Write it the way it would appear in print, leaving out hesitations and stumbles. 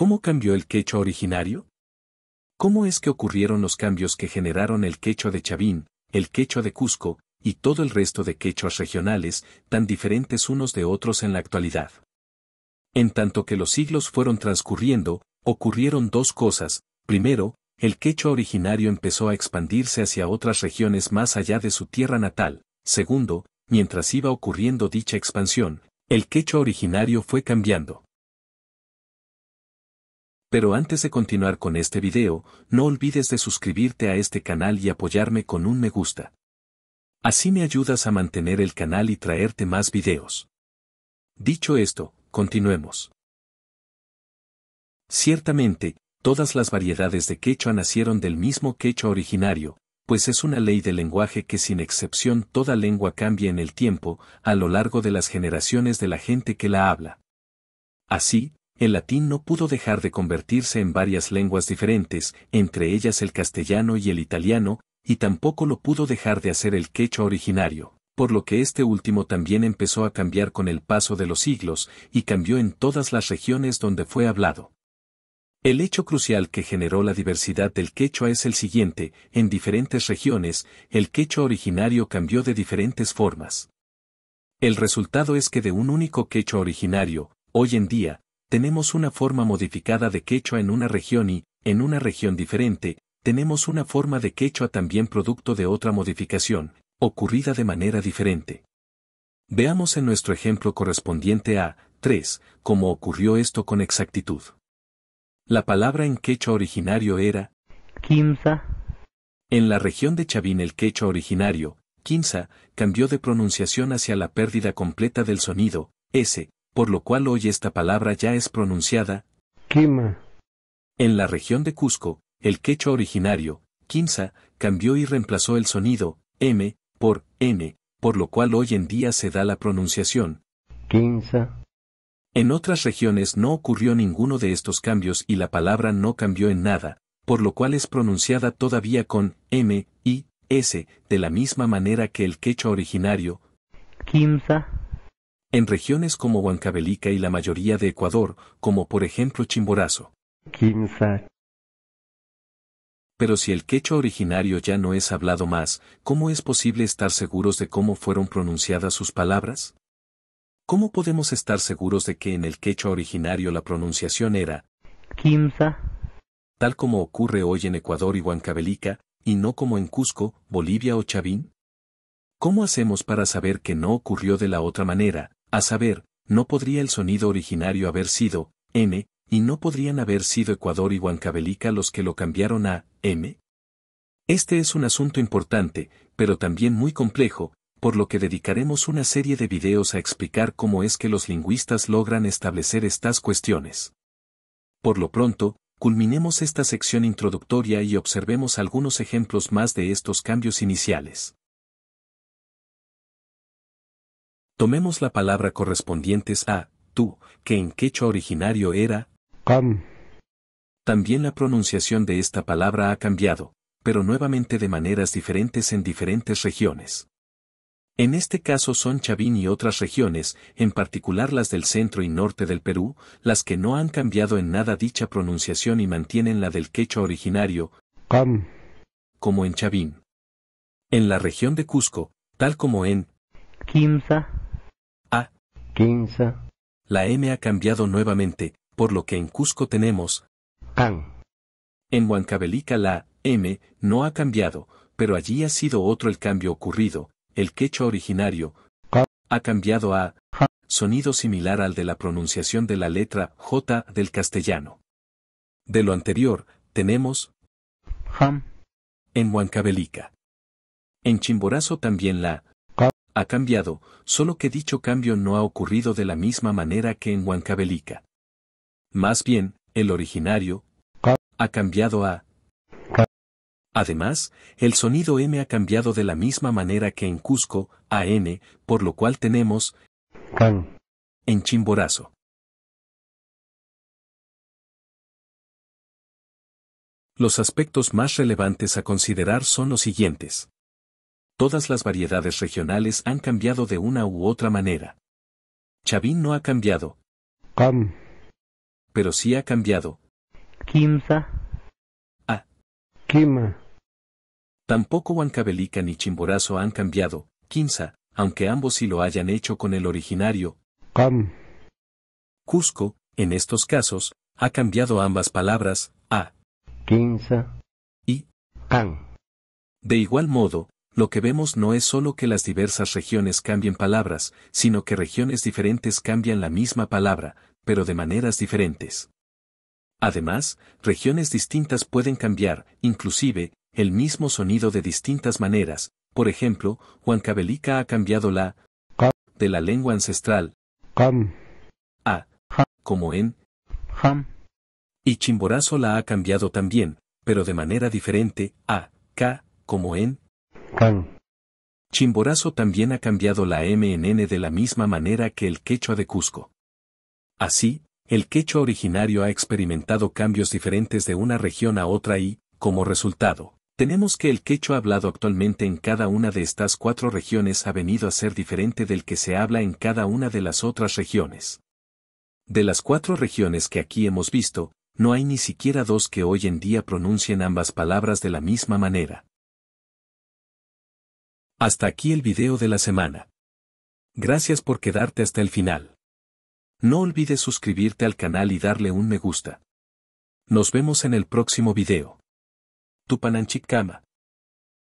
¿Cómo cambió el quechua originario? ¿Cómo es que ocurrieron los cambios que generaron el quechua de Chavín, el quechua de Cusco, y todo el resto de quechuas regionales, tan diferentes unos de otros en la actualidad? En tanto que los siglos fueron transcurriendo, ocurrieron dos cosas. Primero, el quechua originario empezó a expandirse hacia otras regiones más allá de su tierra natal. Segundo, mientras iba ocurriendo dicha expansión, el quechua originario fue cambiando. Pero antes de continuar con este video, no olvides de suscribirte a este canal y apoyarme con un me gusta. Así me ayudas a mantener el canal y traerte más videos. Dicho esto, continuemos. Ciertamente, todas las variedades de quechua nacieron del mismo quechua originario, pues es una ley del lenguaje que sin excepción toda lengua cambia en el tiempo, a lo largo de las generaciones de la gente que la habla. Así, el latín no pudo dejar de convertirse en varias lenguas diferentes, entre ellas el castellano y el italiano, y tampoco lo pudo dejar de hacer el quechua originario, por lo que este último también empezó a cambiar con el paso de los siglos, y cambió en todas las regiones donde fue hablado. El hecho crucial que generó la diversidad del quechua es el siguiente: en diferentes regiones, el quechua originario cambió de diferentes formas. El resultado es que de un único quechua originario, hoy en día, tenemos una forma modificada de quechua en una región y, en una región diferente, tenemos una forma de quechua también producto de otra modificación, ocurrida de manera diferente. Veamos en nuestro ejemplo correspondiente a 3, cómo ocurrió esto con exactitud. La palabra en quechua originario era Quimsa. En la región de Chavín el quechua originario, quinza, cambió de pronunciación hacia la pérdida completa del sonido, s, por lo cual hoy esta palabra ya es pronunciada Quima. En la región de Cusco, el quechua originario, quinza, cambió y reemplazó el sonido m por n, por lo cual hoy en día se da la pronunciación Quinza. En otras regiones no ocurrió ninguno de estos cambios y la palabra no cambió en nada, por lo cual es pronunciada todavía con m y s, de la misma manera que el quechua originario. Quimsa. En regiones como Huancavelica y la mayoría de Ecuador, como por ejemplo Chimborazo. Quimsa. Pero si el quechua originario ya no es hablado más, ¿cómo es posible estar seguros de cómo fueron pronunciadas sus palabras? ¿Cómo podemos estar seguros de que en el quechua originario la pronunciación era Quimsa, tal como ocurre hoy en Ecuador y Huancavelica, y no como en Cusco, Bolivia o Chavín? ¿Cómo hacemos para saber que no ocurrió de la otra manera? A saber, no podría el sonido originario haber sido M, y no podrían haber sido Ecuador y Huancavelica los que lo cambiaron a M. Este es un asunto importante, pero también muy complejo, por lo que dedicaremos una serie de videos a explicar cómo es que los lingüistas logran establecer estas cuestiones. Por lo pronto, culminemos esta sección introductoria y observemos algunos ejemplos más de estos cambios iniciales. Tomemos la palabra correspondientes a tú, que en quechua originario era Cam, También la pronunciación de esta palabra ha cambiado, pero nuevamente de maneras diferentes en diferentes regiones. En este caso son Chavín y otras regiones, en particular las del centro y norte del Perú, las que no han cambiado en nada dicha pronunciación y mantienen la del quechua originario, Cam, como en Chavín. En la región de Cusco, tal como en Quimsa, A, Quinza, la M ha cambiado nuevamente, por lo que en Cusco tenemos Can, En Huancavelica la M no ha cambiado, pero allí ha sido otro el cambio ocurrido. El quechua originario ha cambiado a sonido similar al de la pronunciación de la letra J del castellano. De lo anterior, tenemos Ham, en Huancavelica. En Chimborazo también la ha cambiado, solo que dicho cambio no ha ocurrido de la misma manera que en Huancavelica. Más bien, el originario ha cambiado a Además, el sonido M ha cambiado de la misma manera que en Cusco, a N, por lo cual tenemos Can, en Chimborazo. Los aspectos más relevantes a considerar son los siguientes. Todas las variedades regionales han cambiado de una u otra manera. Chavín no ha cambiado. Cam, pero sí ha cambiado. Kimsa. A. Kima. Tampoco Huancavelica ni Chimborazo han cambiado, Quimsa, aunque ambos sí lo hayan hecho con el originario. Kam. Cusco, en estos casos, ha cambiado ambas palabras, a Quinza. y. Can. De igual modo, lo que vemos no es solo que las diversas regiones cambien palabras, sino que regiones diferentes cambian la misma palabra, pero de maneras diferentes. Además, regiones distintas pueden cambiar, inclusive, el mismo sonido de distintas maneras. Por ejemplo, Huancavelica ha cambiado la Kam. de la lengua ancestral Kam. a como en, Ham. y Chimborazo la ha cambiado también, pero de manera diferente, a k como en. Can. Chimborazo también ha cambiado la m en n de la misma manera que el quechua de Cusco. Así, el quechua originario ha experimentado cambios diferentes de una región a otra y, como resultado, tenemos que el quechua hablado actualmente en cada una de estas 4 regiones ha venido a ser diferente del que se habla en cada una de las otras regiones. De las 4 regiones que aquí hemos visto, no hay ni siquiera 2 que hoy en día pronuncien ambas palabras de la misma manera. Hasta aquí el video de la semana. Gracias por quedarte hasta el final. No olvides suscribirte al canal y darle un me gusta. Nos vemos en el próximo video. Tupananchik Kama.